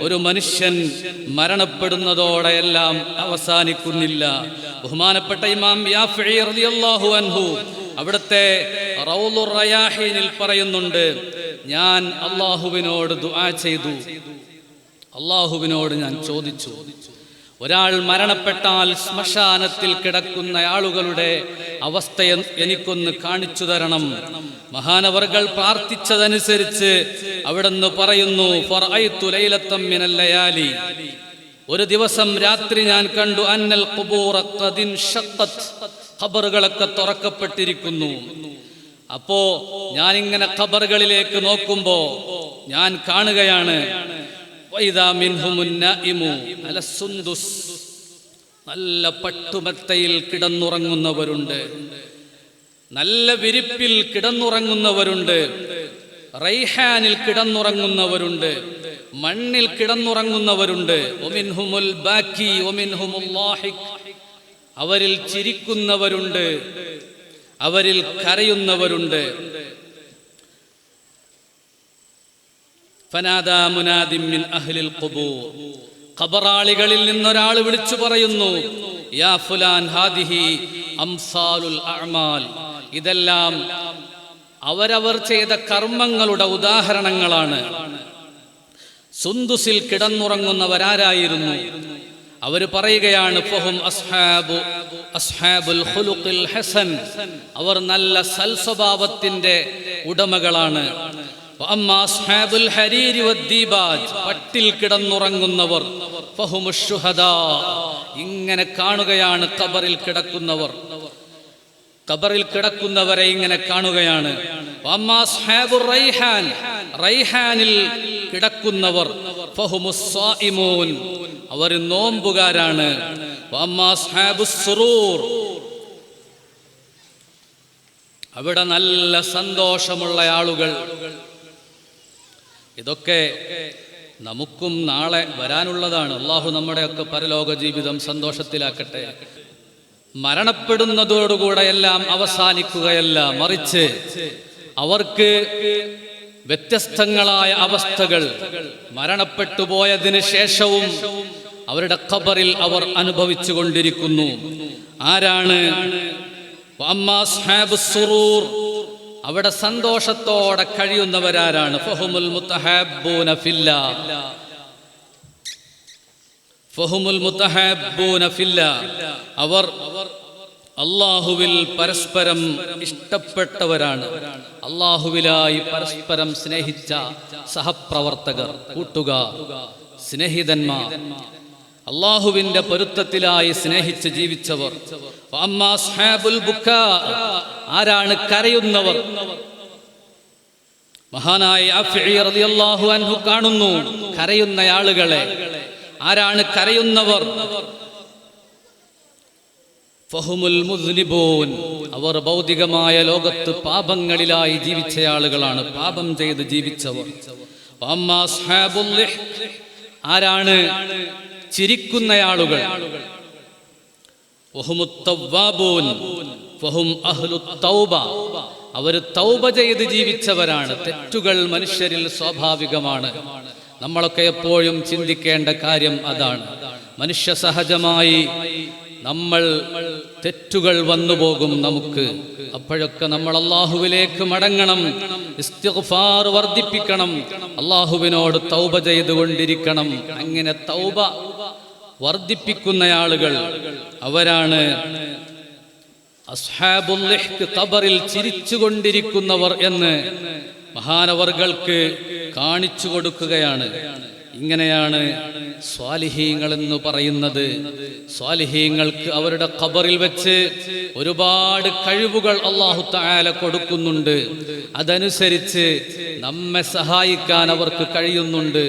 ഒരു മനുഷ്യൻ മരണപ്പെടുന്നതോടെയെല്ലാം അവസാനിക്കുന്നില്ല. ബഹുമാനപ്പെട്ട ഇമാം യാഫിഈ റളിയല്ലാഹു അൻഹു അവിടുത്തെ റൗളുർ റയാഹീനിൽ പറയുന്നുണ്ട്, ഞാൻ അല്ലാഹുവിനോട് ദുആ ചെയ്തു, അല്ലാഹുവിനോട് ഞാൻ ചോദിച്ചു, ഒരാൾ മരണപ്പെട്ടാൽ ശ്മശാനത്തിൽ കിടക്കുന്ന ആളുകളുടെ അവസ്ഥ എനിക്കൊന്ന് കാണിച്ചു തരണം. മഹാനവർകൾ പ്രാർത്ഥിച്ചതനുസരിച്ച് അവിടുന്ന് പറയുന്നു, ഫറഅയ്തു ലൈലത്തം മിനൽ ലയാലി, ഒരു ദിവസം രാത്രി ഞാൻ കണ്ടു, അന്നൽ ഖുബൂറ ഖദ് ഇൻഷഖത്, ഖബറുകളൊക്കെ തുറക്കപ്പെട്ടിരിക്കുന്നു. അപ്പോ ഞാനിങ്ങനെ ഖബറുകളിലേക്ക് നോക്കുമ്പോ ഞാൻ കാണുകയാണ്, നല്ല പട്ടുമെത്തയിൽ കിടന്നുറങ്ങുന്നവരുണ്ട്, നല്ല വിരിപ്പിൽ കിടന്നുറങ്ങുന്നവരുണ്ട്, റൈഹാനിൽ കിടന്നുറങ്ങുന്നവരുണ്ട്, മണ്ണിൽ കിടന്നുറങ്ങുന്നവരുണ്ട്. വമിൻഹുമുൽ ബാക്കി വമിൻഹുമുൽ ലാഹിഖ്, അവരിൽ ചിരിക്കുന്നവരുണ്ട്, അവരിൽ കരയുന്നവരുണ്ട്. ഫനാദാ മുനാദിൻ മിൻ അഹ്ലിൽ ഖുബൂർ, ഖബറാളികളിൽ നിന്നൊരാൾ വിളിച്ചു പറയുന്നു, യാ ഫുലാൻ ഹാദിഹി അംസാലുൽ അഅമാൽ, ഇതെല്ലാം അവരവർ ചെയ്ത കർമ്മങ്ങളുടെ ഉദാഹരണങ്ങളാണ്. സുന്ദുസിൽ കിടന്നുറങ്ങുന്നവരാരായിരുന്നു? അവർ പറയുകയാണ്, ഫഹും അസ്ഹാബുൽ ഖുലുഖിൽ ഹസൻ, അവർ നല്ല സൽസ്വഭാവത്തിന്റെ ഉടമകളാണ്. വഅമ്മാ അസ്ഹാബുൽ ഹരീരി വദ്ദീബാജ്, പട്ടിൽ കിടന്നുറങ്ങുന്നവർ, ഫഹുമുശ് ശുഹദാ, ഇങ്ങനെ കാണുകയാണ് ഖബറിൽ കിടക്കുന്നവർ, ഖബറിൽ കിടക്കുന്നവരെ ഇങ്ങനെ കാണുകയാണ്. വഅമ്മാ അസ്ഹാബുർ റൈഹാൻ, റൈഹാനിൽ കിടക്കുന്നവർ, ഫഹുമുസ് സ്വായിമൂൻ, അവർ നോമ്പുകാരാണ്. വഅമ്മാ അസ്ഹാബുസ് സുറൂർ, അവിടെ നല്ല സന്തോഷമുള്ള ആളുകൾ. ഇതൊക്കെ നമുക്കും നാളെ വരാനുള്ളതാണ്. അള്ളാഹു നമ്മുടെയൊക്കെ പരലോക ജീവിതം സന്തോഷത്തിലാക്കട്ടെ. മരണപ്പെടുന്നതോടുകൂടെ എല്ലാം അവസാനിക്കുകയല്ല, മറിച്ച് അവർക്ക് വ്യത്യസ്തങ്ങളായ അവസ്ഥകൾ മരണപ്പെട്ടു പോയതിനു ശേഷവും അവരുടെ ഖബറിൽ അവർ അനുഭവിച്ചു കൊണ്ടിരിക്കുന്നു. ആരാണ്? വഅമ്മാ അസ്ഹാബുസ് സുറൂർ, അവിടെ സന്തോഷത്തോടെ കഴിയുന്നവരാരാണ്? ഫഹുമുൽ മുതഹബ്ബൂന ഫില്ലാ, ഫഹുമുൽ മുതഹബ്ബൂന ഫില്ലാ, അവർ അല്ലാഹുവിൽ പരസ്പരം ഇഷ്ടപ്പെട്ടവരാണ്, അല്ലാഹുവിലായി പരസ്പരം സ്നേഹിച്ച സഹപ്രവർത്തകർ, കൂട്ടുകാർ, സ്നേഹിതന്മാർ, അല്ലാഹുവിന്റെ പൊരുത്തത്തിലായി സ്നേഹിച്ച് ജീവിച്ചവർ. വഅമ്മാ അസ്ഹാബുൽ ബുക്കാ, ആരാണ് കരയുന്നവർ? മഹാനായ യാഫിഈ റളിയല്ലാഹു അൻഹു കാണുന്നു കരയുന്ന ആളുകളെ. ആരാണ് കരയുന്നവർ? ഫഹുമുൽ മുസ്ലിബൂൻ, അവർ ഭൗതികമായ ലോകത്ത് പാപങ്ങളിലായി ജീവിച്ച ആളുകളാണ്, പാപം ചെയ്ത് ജീവിച്ചവർ. വഅമ്മാ അസ്ഹാബുൽ ലിഹ്, ആരാണ് ചിരിക്കുന്ന ആളുകൾ? വഹുമുത് തവ്വാബൂൻ ഫഹും അഹ്ലുത് തൗബ, അവർ തൗബ ചെയ്ത് ജീവിച്ചവരാണ്. തെറ്റുകൾ മനുഷ്യരിൽ സ്വാഭാവികമാണ്. നമ്മളൊക്കെ എപ്പോഴും ചിന്തിക്കേണ്ട കാര്യം അതാണ്. മനുഷ്യ സഹജമായി നമ്മൾ തെറ്റുകൾ വന്നുപോകും നമുക്ക്. അപ്പോഴൊക്കെ നമ്മൾ അല്ലാഹുവിലേക്ക് മടങ്ങണം, ഇസ്തിഗ്ഫാർ വർദ്ധിപ്പിക്കണം, അല്ലാഹുവിനോട് തൗബ ചെയ്തുകൊണ്ടിരിക്കണം. അങ്ങനെ തൗബ വർദ്ധിപ്പിക്കുന്ന ആളുകൾ അവരാണ് അസ്ഹാബുൽ ലിഹ്ക്, ഖബറിൽ ചിരിച്ചുകൊണ്ടിരിക്കുന്നവർ എന്ന് മഹാനവർകൾക്ക് കാണിച്ചു കൊടുക്കുകയാണ്. ഇങ്ങനെയാണ് സ്വാലിഹീങ്ങൾ എന്ന് പറയുന്നത്. സ്വാലിഹീങ്ങൾക്ക് അവരുടെ ഖബറിൽ വെച്ച് ഒരുപാട് കഴിവുകൾ അല്ലാഹു തആല കൊടുക്കുന്നുണ്ട്. അതനുസരിച്ച് നമ്മെ സഹായിക്കാൻ അവർക്ക് കഴിയുന്നുണ്ട്.